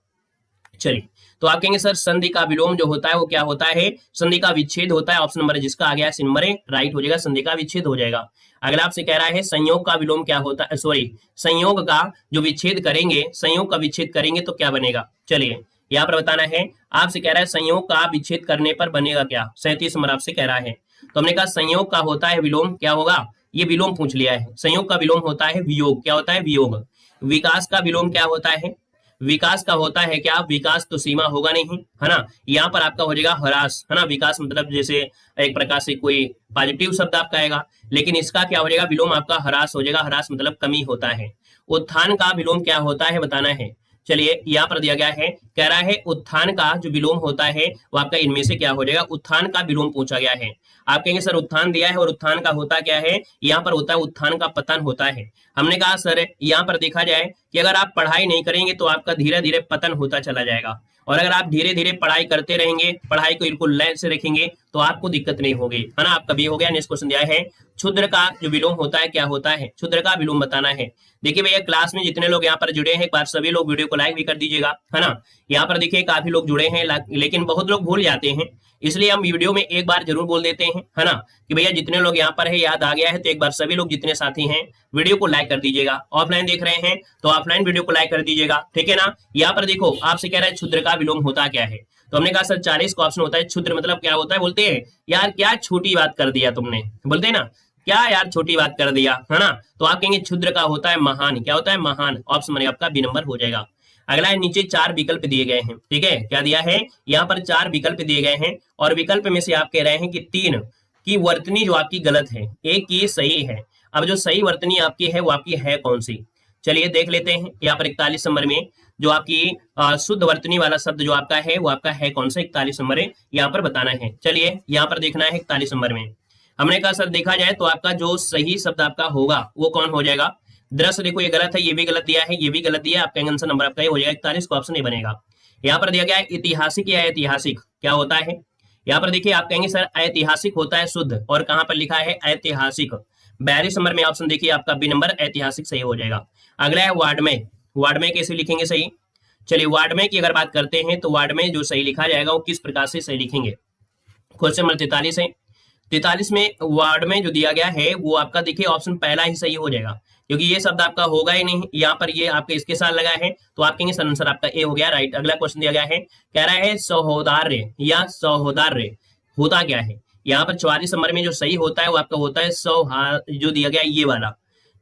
चलिए तो आप कहेंगे सर संधि का विलोम जो होता है वो क्या होता है, संधि का विच्छेद होता है। ऑप्शन नंबर जिसका आ गया है नंबर राइट हो जाएगा, संधि का विच्छेद हो जाएगा। अगला आपसे कह रहा है संयोग का विलोम क्या होता है, सॉरी संयोग का जो विच्छेद करेंगे, संयोग का विच्छेद करेंगे तो क्या बनेगा। चलिए यहाँ पर बताना है, आपसे कह रहा है संयोग का विच्छेद करने पर बनेगा क्या, 37 नंबर आपसे कह रहा है। तो हमने कहा संयोग का होता है विलोम, क्या होगा, ये विलोम पूछ लिया है। संयोग का विलोम होता है वियोग, क्या होता है वियोग। विकास का विलोम क्या होता है, विकास का होता है क्या, विकास तो सीमा होगा नहीं, है ना, यहाँ पर आपका हो जाएगा ह्रास, है ना। विकास मतलब जैसे एक प्रकार से कोई पॉजिटिव शब्द आपका आएगा, लेकिन इसका क्या हो जाएगा विलोम आपका ह्रास हो जाएगा, ह्रास मतलब कमी होता है। उत्थान का विलोम क्या होता है बताना है। चलिए यहाँ पर दिया गया है, कह रहा है उत्थान का जो विलोम होता है वो आपका इनमें से क्या हो जाएगा, उत्थान का विलोम पूछा गया है। आप कहेंगे सर उत्थान दिया है और उत्थान का होता क्या है, यहाँ पर होता है उत्थान का पतन होता है। हमने कहा सर यहाँ पर देखा जाए कि अगर आप पढ़ाई नहीं करेंगे तो आपका धीरे धीरे पतन होता चला जाएगा, और अगर आप धीरे धीरे पढ़ाई करते रहेंगे, पढ़ाई को बिल्कुल लय से रखेंगे तो आपको दिक्कत नहीं होगी, है ना। आपका भी हो गया। नेक्स्ट क्वेश्चन दिया है क्षुद्र का जो विलोम होता है क्या होता है, क्षुद्र का विलोम बताना है। देखिए भैया क्लास में जितने लोग यहाँ पर जुड़े हैं एक बार सभी लोग वीडियो को लाइक भी कर दीजिएगा, है ना। यहाँ पर देखिए काफी लोग जुड़े हैं लेकिन बहुत लोग भूल जाते हैं, इसलिए हम वीडियो में एक बार जरूर बोल देते हैं, है ना, कि भैया जितने लोग यहाँ पर है याद आ गया है तो एक बार सभी लोग जितने साथी हैं वीडियो को लाइक कर दीजिएगा। ऑफलाइन देख रहे हैं तो ऑफलाइन वीडियो को लाइक कर दीजिएगा, ठीक है ना। यहाँ पर देखो आपसे कह रहा है क्षुद्र का विलोम होता क्या है, तो हमने कहा सर 40 का ऑप्शन होता है क्षुद्र मतलब क्या होता है, बोलते हैं यार क्या छोटी बात कर दिया तुमने, बोलते हैं ना क्या यार छोटी बात कर दिया, है ना। तो आप कहेंगे क्षुद्र का होता है महान, क्या होता है महान। ऑप्शन नंबर आपका बी नंबर हो जाएगा। अगला है नीचे 4 विकल्प दिए गए हैं, ठीक है, क्या दिया है यहाँ पर 4 विकल्प दिए गए हैं, और विकल्प में से आप कह रहे हैं कि 3 की वर्तनी जो आपकी गलत है, एक की सही है। अब जो सही वर्तनी आपकी है वो आपकी है कौन सी, चलिए देख लेते हैं। यहाँ पर 41 नंबर में जो आपकी शुद्ध वर्तनी वाला शब्द जो आपका है वो आपका है कौन सा, 41 नंबर है यहाँ पर बताना है। चलिए यहाँ पर देखना है 41 नंबर में हमने कहा सर देखा जाए तो आपका जो सही शब्द आपका होगा वो कौन हो जाएगा। दृश्य देखो ये गलत है, ये भी गलत दिया है, ये भी गलत दिया है, आपका आंसर नंबर आपका ये हो जाएगा 41 का ऑप्शन नहीं बनेगा। यहाँ पर दिया गया है ऐतिहासिक या ऐतिहासिक क्या होता है। यहाँ पर देखिए आप कहेंगे सर ऐतिहासिक होता है शुद्ध, और कहाँ पर लिखा है ऐतिहासिक, 42 नंबर में ऑप्शन देखिए आपका बी नंबर ऐतिहासिक सही हो जाएगा। अगला है वार्ड में, वार्ड में कैसे लिखेंगे सही। चलिए वार्ड में की अगर बात करते हैं तो वार्ड में जो सही लिखा जाएगा वो किस प्रकार से सही लिखेंगे। क्वेश्चन नंबर 43 है, 43 में वार्ड में जो दिया गया है वो आपका देखिए ऑप्शन पहला ही सही हो जाएगा, क्योंकि ये शब्द आपका होगा ही नहीं, यहाँ पर ये आपके इसके साथ लगा है, तो आप कहेंगे सर आंसर आपका ए हो गया राइट। अगला क्वेश्चन दिया गया है, कह रहा है सहोदार्य या सहोदार्य होता क्या है। यहाँ पर 44 नंबर में जो सही होता है वो आपका होता है सौहार्द, जो दिया गया ये वाला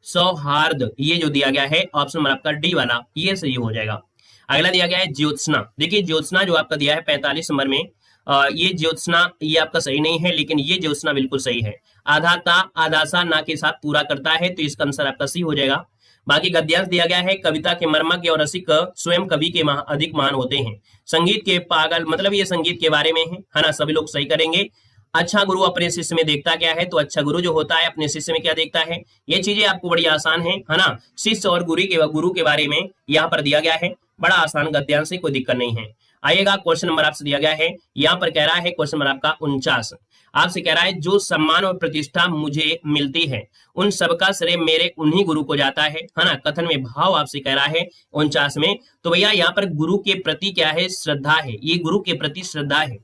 सौहार्द, ये जो दिया गया है ऑप्शन नंबर आपका डी वाला ये सही हो जाएगा। अगला दिया गया है ज्योत्सना, देखिए ज्योत्सना जो आपका दिया है 45 नंबर में, ये ज्योत्सना ये आपका सही नहीं है, लेकिन ये ज्योत्सना बिल्कुल सही है। आधाता आदासा ना के साथ पूरा करता है, तो इसका आंसर आपका सी हो जाएगा। बाकी गद्यांश दिया गया है, कविता के मर्मज्ञ और रसिक स्वयं कवि के अधिक मान होते हैं। संगीत के पागल मतलब ये संगीत के बारे में है ना, सभी लोग सही करेंगे। अच्छा गुरु अपने शिष्य में देखता क्या है, तो अच्छा गुरु जो होता है अपने शिष्य में क्या देखता है। ये चीजें आपको बड़ी आसान है ना, शिष्य और गुरु के बारे में यहाँ पर दिया गया है, बड़ा आसान गद्यांश से कोई दिक्कत नहीं है। आइएगा क्वेश्चन नंबर आपसे दिया गया है, यहाँ पर कह रहा है क्वेश्चन नंबर आपका 49, आपसे कह रहा है जो सम्मान और प्रतिष्ठा मुझे मिलती है उन सबका श्रेय मेरे उन्हीं गुरु को जाता है ना। कथन में भाव आपसे कह रहा है 49 में, तो भैया यहाँ पर गुरु के प्रति क्या है, श्रद्धा है, ये गुरु के प्रति श्रद्धा है।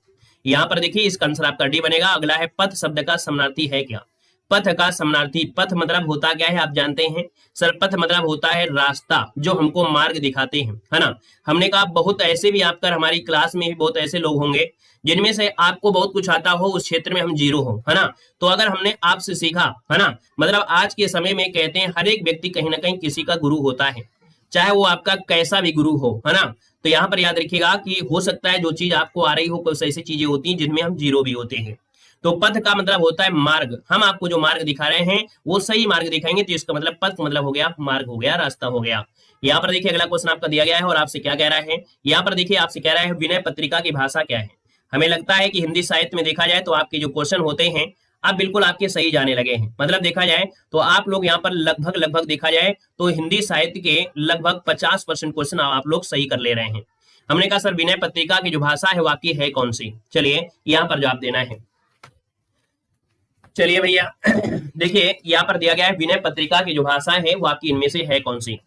यहाँ पर देखिए इसका आंसर आपका डी बनेगा। अगला है पथ शब्द का समानार्थी है क्या। पथ का समानार्थी, पथ मतलब होता क्या है आप जानते हैं सर, पथ मतलब होता है रास्ता, जो हमको मार्ग दिखाते हैं, है ना। हमने कहा बहुत ऐसे भी आपका हमारी क्लास में भी बहुत ऐसे लोग होंगे जिनमें से आपको बहुत कुछ आता हो, उस क्षेत्र में हम जीरो हो, है ना। तो अगर हमने आपसे सीखा, है ना, मतलब आज के समय में कहते हैं हर एक व्यक्ति कहीं ना कहीं किसी का गुरु होता है, चाहे वो आपका कैसा भी गुरु हो, है ना। तो यहाँ पर याद रखिएगा कि हो सकता है जो चीज आपको आ रही हो, कुछ ऐसी चीजें होती हैं जिनमें हम जीरो भी होते हैं। तो पथ का मतलब होता है मार्ग, हम आपको जो मार्ग दिखा रहे हैं वो सही मार्ग दिखाएंगे, तो इसका मतलब पथ मतलब हो गया मार्ग हो गया, रास्ता हो गया। यहाँ पर देखिए अगला क्वेश्चन आपका दिया गया है और आपसे क्या कह रहा है, यहाँ पर देखिए आपसे कह रहा है विनय पत्रिका की भाषा क्या है। हमें लगता है कि हिंदी साहित्य में देखा जाए तो आपके जो क्वेश्चन होते हैं आप बिल्कुल आपके सही जाने लगे हैं, मतलब देखा जाए तो आप लोग यहाँ पर लगभग देखा जाए तो हिंदी साहित्य के लगभग 50% क्वेश्चन आप लोग सही कर ले रहे हैं। हमने कहा सर विनय पत्रिका की जो भाषा है वो आपकी है कौन सी। चलिए यहाँ पर जवाब देना है। चलिए भैया देखिए यहाँ पर दिया गया है विनय पत्रिका की जो भाषा है वो आपकी इनमें से है कौन सी।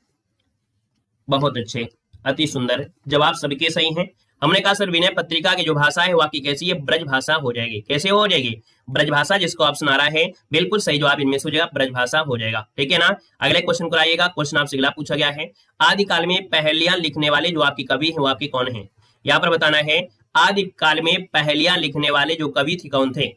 बहुत अच्छे, अति सुंदर, जवाब सबके सही हैं। हमने कहा सर विनय पत्रिका की जो भाषा है वो आपकी कैसी है, ब्रज भाषा हो जाएगी। कैसे हो जाएगी, ब्रज भाषा, जिसको ऑप्शन आ रहा है बिल्कुल सही जवाब इनमें से हो जाएगा, ब्रज भाषा हो जाएगा। ठीक है ना। अगले क्वेश्चन को आइएगा। क्वेश्चन आपसे अगला पूछा गया है, आदिकाल में पहेलियां लिखने वाले जो आपकी कवि है वो आपके कौन है। यहाँ पर बताना है आदिकाल में पहेलियां लिखने वाले जो कवि थे कौन थे।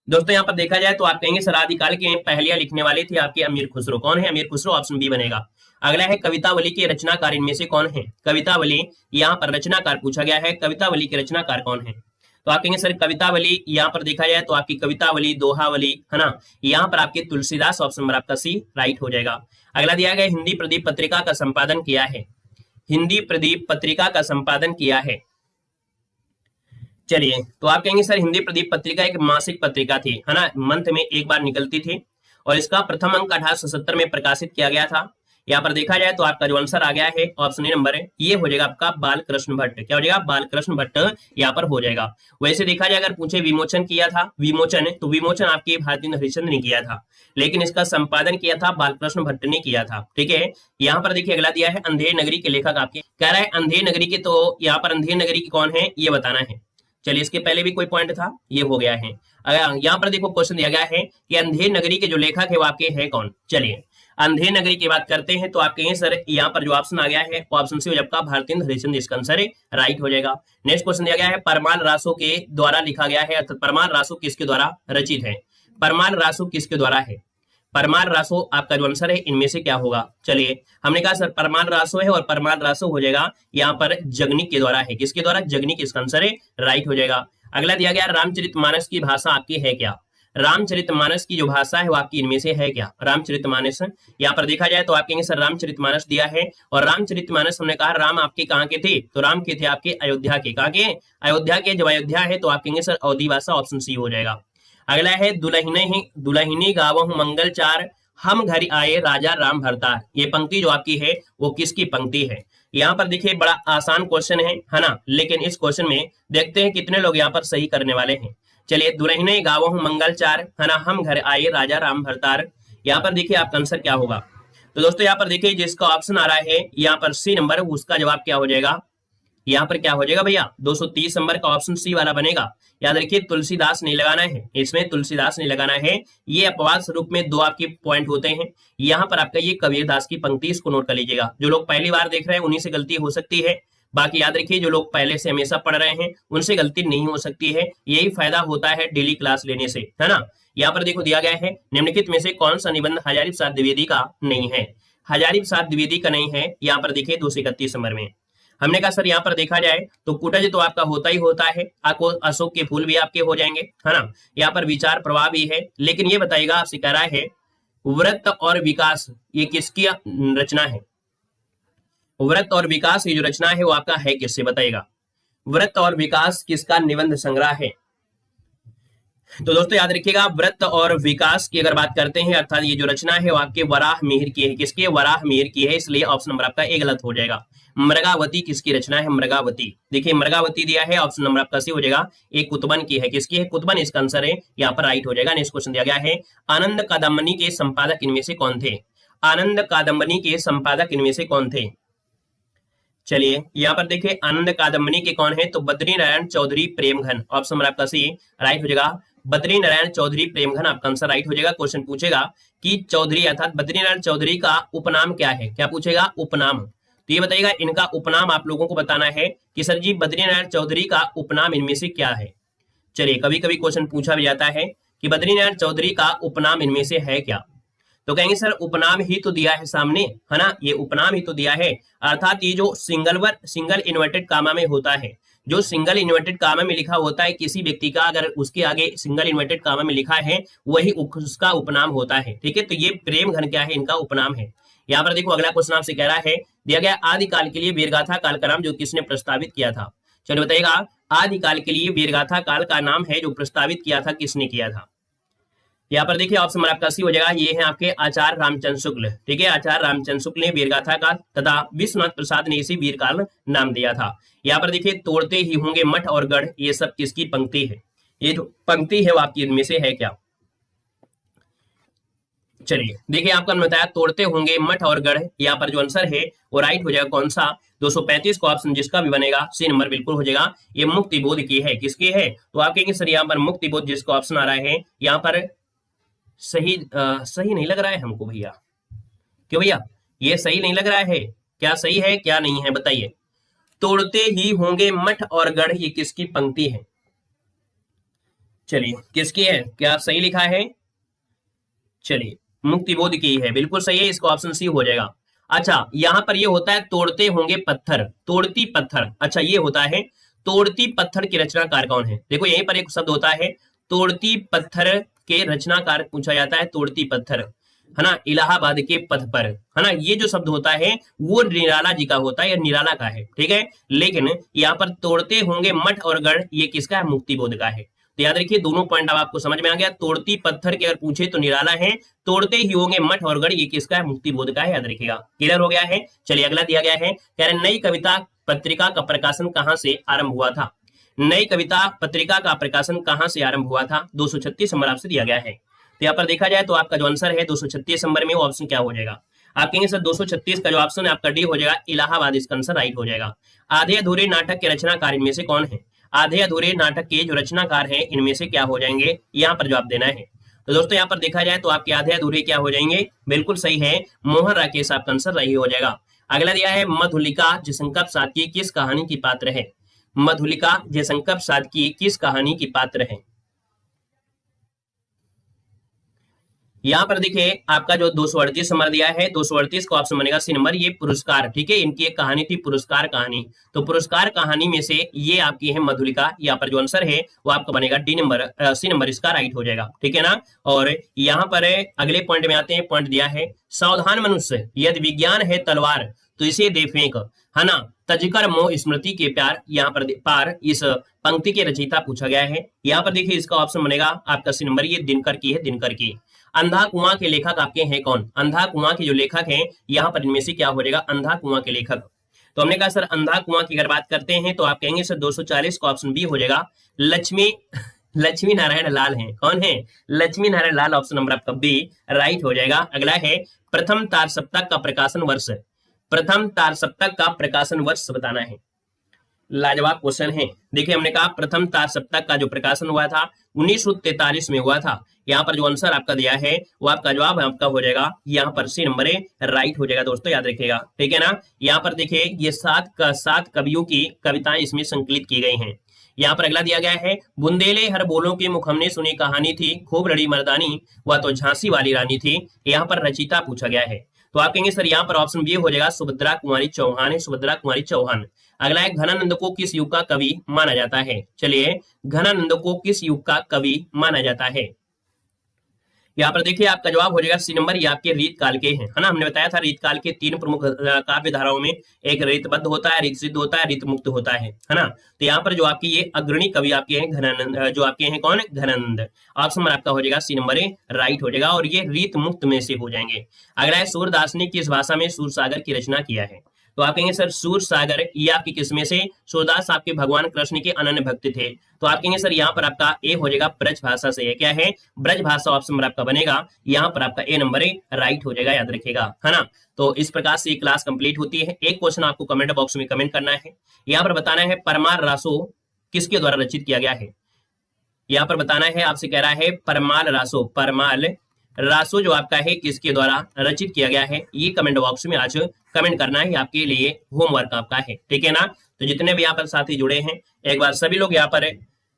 दोस्तों यहाँ पर देखा जाए तो आप कहेंगे सर आदिकाल के पहेलियां लिखने वाले थे आपके अमीर खुसरो। कौन है अमीर खुसरो, ऑप्शन बी बनेगा। अगला है कवितावली के रचनाकार इनमें से कौन है। कवितावली, यहाँ पर रचनाकार पूछा गया है, कवितावली के रचनाकार कौन है। तो आप कहेंगे सर कवितावली, यहाँ पर देखा जाए तो आपकी कवितावली, दोहावली, है ना, यहाँ पर आपके तुलसीदास, ऑप्शन नंबर आपका सी राइट हो जाएगा। अगला दिया गया हिंदी प्रदीप पत्रिका का संपादन किया है। हिंदी प्रदीप पत्रिका का संपादन किया है। चलिए तो आप कहेंगे सर हिंदी प्रदीप पत्रिका एक मासिक पत्रिका थी, है ना, मंथ में एक बार निकलती थी और इसका प्रथम अंक 1870 में प्रकाशित किया गया था। यहाँ पर देखा जाए तो आपका जो आंसर आ गया है ऑप्शन ए नंबर है, ये हो जाएगा आपका बालकृष्ण भट्ट। क्या हो जाएगा, बालकृष्ण भट्ट यहाँ पर हो जाएगा। वैसे देखा जाए अगर पूछे विमोचन किया था, विमोचन, तो विमोचन आपके भारतेंद्र हरिश्चंद्र ने किया था, लेकिन इसका संपादन किया था बालकृष्ण भट्ट ने किया था। ठीक है। यहाँ पर देखिए अगला दिया है अंधेर नगरी के लेखक आपके, कह रहा है अंधेर नगरी के, तो यहाँ पर अंधेर नगरी की कौन है ये बताना है। चलिए इसके पहले भी कोई पॉइंट था, ये हो गया है। अगर यहाँ पर देखो क्वेश्चन दिया गया है कि अंधेर नगरी के जो लेखक है वो आपके है कौन। चलिए अंधेर नगरी की बात करते हैं तो आप कहेंगे सर यहाँ पर जो ऑप्शन आ गया है वो ऑप्शन सी हो जाएगा भारतेंद्र हरिश्चंद्र, इसका आंसर राइट हो जाएगा। नेक्स्ट क्वेश्चन दिया गया है परमाल रासो के द्वारा लिखा गया है, अर्थात परमाल रासो किसके द्वारा रचित है। परमाल रासो किसके द्वारा है, परमाल रासो आपका जो आंसर है इनमें से क्या होगा। चलिए हमने कहा सर परमाल रासो है और परमाल रासो हो जाएगा यहाँ पर जगनिक के द्वारा है। किसके द्वारा, जगनिक, इसका आंसर है राइट हो जाएगा। अगला दिया गया रामचरितमानस की भाषा आपकी है क्या। रामचरितमानस की जो भाषा है वो आपकी इनमें से है क्या। रामचरितमानस यहाँ पर देखा जाए तो आप कहेंगे सर रामचरितमानस दिया है, और रामचरितमानस हमने कहा राम आपके कहाँ के थे, तो राम के थे आपके अयोध्या के। कहाँ के, अयोध्या के। जब अयोध्या है तो आप कहेंगे सर अवधी भाषा, ऑप्शन सी हो जाएगा। अगला है दुल्हिनी गावहु मंगल चार, हम घर आए राजा राम भरतार। ये पंक्ति जो आपकी है वो किसकी पंक्ति है। यहाँ पर देखिए बड़ा आसान क्वेश्चन है ना, लेकिन इस क्वेश्चन में देखते हैं कितने लोग यहाँ पर सही करने वाले हैं। चलिए दुल्हिने गावहु मंगल चार, है ना, हम घर आए राजा राम भरतार, यहाँ पर देखिए आपका आंसर क्या होगा। तो दोस्तों यहाँ पर देखिए जिसका ऑप्शन आ रहा है यहाँ पर सी नंबर, उसका जवाब क्या हो जाएगा, यहाँ पर क्या हो जाएगा भैया 230 नंबर का ऑप्शन सी वाला बनेगा। याद रखिए तुलसीदास नहीं लगाना है, इसमें तुलसीदास नहीं लगाना है, ये अपवाद स्वरूप में दो आपके पॉइंट होते हैं। यहाँ पर आपका ये कबीरदास की पंक्ति, इसको नोट कर लीजिएगा। जो लोग पहली बार देख रहे हैं उन्हीं से गलती हो सकती है, बाकी याद रखिए जो लोग पहले से हमेशा पढ़ रहे हैं उनसे गलती नहीं हो सकती है। यही फायदा होता है डेली क्लास लेने से, है ना। यहाँ पर देखो दिया गया है निम्नलिखित में से कौन सा निबंध हजारी प्रसाद द्विवेदी का नहीं है। हजारी प्रसाद द्विवेदी का नहीं है, यहाँ पर देखिए 231 नंबर में। हमने कहा सर यहाँ पर देखा जाए तो कुटज तो आपका होता ही होता है, आपको अशोक के फूल भी आपके हो जाएंगे, है ना। यहाँ पर विचार प्रवाह भी है, लेकिन ये बताइएगा आपसे कह रहा है व्रत और विकास ये किसकी रचना है। व्रत और विकास ये जो रचना है वो आपका है किससे, बताइएगा। व्रत और विकास किसका निबंध संग्रह है। तो दोस्तों याद रखिएगा व्रत और विकास की अगर बात करते हैं, अर्थात ये जो रचना है वो आपके वराह मिहिर की है। किसके, वराह मिहिर की है, इसलिए ऑप्शन नंबर आपका ए गलत हो जाएगा। मृगावती किसकी रचना है, मृगावती, देखिए मृगावती दिया है, ऑप्शन नंबर आपका सी हो जाएगा। एक कुतुबन की है, किसकी है, कुतुबन, इसका आंसर है यहाँ पर राइट हो जाएगा। नेक्स्ट क्वेश्चन दिया गया है आनंद कादम्बनी के संपादक इनमें से कौन थे। आनंद कादम्बनी के संपादक इनमें से कौन थे। चलिए यहाँ पर देखिए आनंद कादम्बनी के कौन है, तो बद्री नारायण चौधरी प्रेमघन, ऑप्शन नंबर आपका सी राइट हो जाएगा। बद्री नारायण चौधरी प्रेमघन आपका आंसर राइट हो जाएगा। क्वेश्चन पूछेगा कि चौधरी अर्थात बद्री नारायण चौधरी का उपनाम क्या है, क्या पूछेगा, उपनाम। तो ये बताइएगा इनका उपनाम आप लोगों को बताना है कि सर जी बद्री नारायण चौधरी का उपनाम इनमें से क्या है। चलिए कभी कभी क्वेश्चन पूछा भी जाता है कि बद्री नारायण चौधरी का उपनाम इनमें से है क्या, तो कहेंगे सर उपनाम ही तो दिया है सामने, है ना, ये उपनाम ही तो दिया है। अर्थात ये जो सिंगल इन्वर्टेड कामा में होता है, जो सिंगल इन्वर्टेड कामा में लिखा होता है किसी व्यक्ति का, अगर उसके आगे सिंगल इन्वर्टेड कामा में लिखा है वही उसका उपनाम होता है। ठीक है, तो ये प्रेम घन क्या है, इनका उपनाम है। यहाँ पर देखो अगला क्वेश्चन आपसे कह रहा है दिया गया आदिकाल के लिए वीरगाथा काल का नाम जो किसने प्रस्तावित किया था। चलिए बताइएगा आदिकाल के लिए वीरगाथा काल का नाम है जो प्रस्तावित किया था, किसने किया था। यहाँ पर देखिए ऑप्शन नंबर आपका सी हो जाएगा, ये है आपके आचार्य रामचंद्र शुक्ल। ठीक है, आचार्य रामचंद्र शुक्ल ने वीरगाथा का तथा विश्वनाथ प्रसाद ने इसी वीर का नाम दिया था। यहाँ पर देखिए तोड़ते ही होंगे मठ और गढ़, ये सब किसकी पंक्ति है? ये जो पंक्ति है वो आपकी इनमें से है क्या? चलिए देखिए आपका बताया तोड़ते होंगे मठ और गढ़, यहाँ पर जो आंसर है वो राइट हो जाएगा कौन सा? 235 का ऑप्शन जिसका भी बनेगा सी नंबर बिल्कुल हो जाएगा। ये मुक्ति बोध की है, किसकी है? तो आप कहेंगे सर यहाँ पर मुक्ति बोध जिसका ऑप्शन आ रहा है यहाँ पर सही नहीं लग रहा है हमको भैया। क्यों भैया ये सही नहीं लग रहा है? क्या सही है क्या नहीं है बताइए। तोड़ते ही होंगे मठ और गढ़, ये किसकी पंक्ति है? चलिए किसकी है, क्या सही लिखा है? चलिए मुक्ति बोध की है, बिल्कुल सही है, इसका ऑप्शन सी हो जाएगा। अच्छा यहाँ पर ये होता है तोड़ते होंगे पत्थर, तोड़ती पत्थर। अच्छा ये होता है तोड़ती पत्थर के रचनाकार कौन है? देखो यहीं पर एक शब्द होता है तोड़ती पत्थर के रचनाकार पूछा जाता है, तोड़ती पत्थर है ना, इलाहाबाद के पथ पर, है ना। ये जो शब्द होता है वो निराला जी का होता है या निराला का है, ठीक है। लेकिन यहाँ पर तोड़ते होंगे मठ और गढ़, ये किसका है? मुक्ति बोध का है। तो याद रखिए दोनों पॉइंट अब आपको समझ में आ गया। तोड़ती पत्थर के अगर पूछे तो निराला है, तोड़ते ही होंगे मठ और गढ़, ये किसका है? मुक्ति बोध का है, याद रखिएगा। क्लियर हो गया है। चलिए अगला दिया गया है, कह रहे नई कविता पत्रिका का प्रकाशन कहाँ से आरंभ हुआ था? नई कविता पत्रिका का प्रकाशन कहाँ से आरंभ हुआ था? 236 नंबर आपसे दिया गया है। तो यहाँ पर देखा जाए तो आपका जो आंसर है 236 नंबर में वो ऑप्शन क्या हो जाएगा? आप कहेंगे सर 236 का जो ऑप्शन है आपका डी हो जाएगा, इलाहाबाद, इसका आंसर राइट हो जाएगा। आधे अधूरे नाटक के रचनाकार इनमें से कौन है? आधे अधूरे नाटक के जो रचनाकार हैं इनमें से क्या हो जाएंगे? यहाँ पर जवाब देना है। तो दोस्तों यहाँ पर देखा जाए तो आपके आधे अधूरे क्या हो जाएंगे? बिल्कुल सही है, मोहन राकेश आपका आंसर सही हो जाएगा। अगला दिया है मधुलिका जयशंकर प्रसाद की किस कहानी की पात्र है? मधुलिका जयशंकर प्रसाद की किस कहानी की पात्र है? यहाँ पर देखिए आपका जो 238 नंबर दिया है, 238 का ऑप्शन बनेगा सी नंबर, ये पुरस्कार। ठीक है, इनकी एक कहानी थी पुरस्कार कहानी, तो पुरस्कार कहानी में से ये आपकी है मधुलिका। यहाँ पर जो आंसर है वो आपका बनेगा डी नंबर, सी नंबर इसका राइट हो जाएगा। ठीक है ना। और यहाँ पर अगले पॉइंट में आते हैं, पॉइंट दिया है सावधान मनुष्य यदि विज्ञान है तलवार तो इसे दे फेंक, है ना, तजकर मोह स्मृति के प्यार, यहाँ पर पार, इस पंक्ति के रचयिता पूछा गया है। यहाँ पर देखिए इसका ऑप्शन बनेगा आपका सी नंबर, ये दिनकर की है, दिनकर की। अंधा कुआं के लेखक आपके हैं कौन? अंधा कुआं के जो लेखक हैं यहाँ पर इनमें से क्या हो जाएगा? अंधा कुआं के लेखक। तो हमने कहा सर अंधा कुआं की अगर बात करते हैं तो आप कहेंगे सर 240 का ऑप्शन बी हो जाएगा, लक्ष्मी नारायण लाल हैं। कौन है? लक्ष्मी नारायण लाल, ऑप्शन नंबर आपका बी राइट हो जाएगा। अगला है प्रथम तार सप्तक का प्रकाशन वर्ष, प्रथम तार सप्तक का प्रकाशन वर्ष बताना है। लाजवाब क्वेश्चन है। देखिए हमने कहा प्रथम तार सप्तक का जो प्रकाशन हुआ था 1943 में हुआ था। यहाँ पर जो आंसर आपका दिया है वो आपका जवाब आपका हो जाएगा यहाँ पर सी नंबर राइट हो जाएगा। दोस्तों याद रखिएगा, ठीक है ना। यहाँ पर देखिए ये 7 कवियों की कविताएं इसमें संकलित की गई हैं। यहाँ पर अगला दिया गया है बुंदेले हर बोलों के मुख हमने सुनी कहानी थी, खूब लड़ी मर्दानी वह तो झांसी वाली रानी थी। यहाँ पर रचयिता पूछा गया है, तो आप कहेंगे सर यहाँ पर ऑप्शन बी हो जाएगा सुभद्रा कुमारी चौहान है, सुभद्रा कुमारी चौहान। अगला है घनानंद को किस युग का कवि माना जाता है? चलिए घनानंद को किस युग का कवि माना जाता है? यहाँ पर देखिए आपका जवाब हो जाएगा सी नंबर, ये आपके रीत काल के हैं, है ना। हमने बताया था रीत काल के 3 प्रमुख काव्य धाराओं में एक रीतबद्ध होता है, रीत सिद्ध होता है, रीत मुक्त होता है ना। तो यहाँ पर जो आपकी ये अग्रणी कवि आपके हैं घनानंद, जो आपके हैं कौन? घनानंद। ऑप्शन नंबर आपका हो जाएगा सी नंबर राइट हो जाएगा, और ये रीत मुक्त में से हो जाएंगे। अगला है सूरदास ने किस भाषा में सूरसागर की रचना किया है? तो आप कहेंगे सर सूरसागर, ये आपकी किसमें से? सूरदास आपके भगवान कृष्ण के अनन्य भक्त थे, तो आप कहेंगे सर यहाँ पर आपका ए हो जाएगा ब्रज भाषा से। ये क्या है? ब्रज भाषा, ऑप्शन नंबर आपका बनेगा यहाँ पर आपका ए नंबर राइट हो जाएगा, याद रखिएगा, है ना। तो इस प्रकार से क्लास कंप्लीट होती है। एक क्वेश्चन आपको कमेंट बॉक्स में कमेंट करना है, यहाँ पर बताना है परमार रासो किसके द्वारा रचित किया गया है? यहाँ पर बताना है, आपसे कह रहा है परमाल रासो, परमाल रासो जो आपका है किसके द्वारा रचित किया गया है? ये कमेंट बॉक्स में आज कमेंट करना है, आपके लिए होमवर्क आपका है, ठीक है ना। तो जितने भी यहाँ पर साथी जुड़े हैं, एक बार सभी लोग यहाँ पर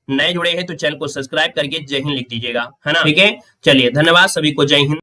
नए जुड़े हैं तो चैनल को सब्सक्राइब करके जय हिंद लिख दीजिएगा, है ना। ठीक है, चलिए धन्यवाद सभी को, जय हिंद।